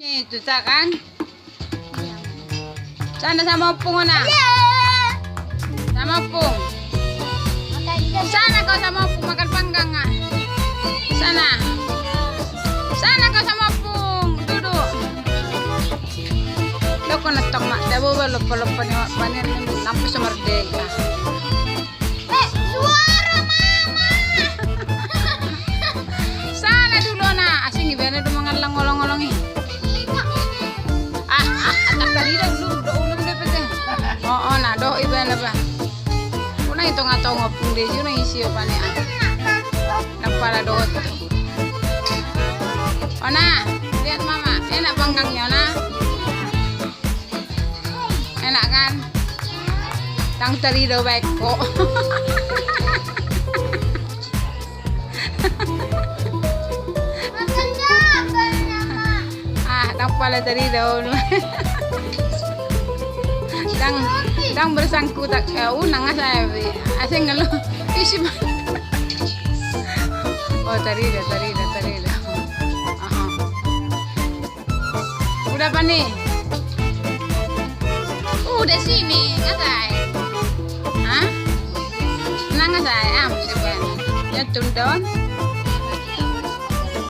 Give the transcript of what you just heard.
Itu kan? Sana sama opung na. Sama opung. Sana kau sama opung makan panggang ah. Sana. Sana kau sama opung. Duduk. Loko na tong mak. Dabo ba lupa-lupa ni mak panen nampu sa merdeka. Suara mama. Sana dulu na. Asing iba na dumangan lang ngolong-ngolong eh. Tadi dah ulum deh pete. Oh nah doh iba na ba. Kuna itu ngatong ngopung deh juna isi apa nih. Napala doh tuh. Oh nah, lihat mama, enak panggangnya nah. Enak kan? Tang tadi doh baik kok. Tang pala tadi doh. Dang bersangkutan unang saya asing ngeluh isi oh tadi dah udah apa nih udah sini nggak say hah nang saya masih ban ya tundon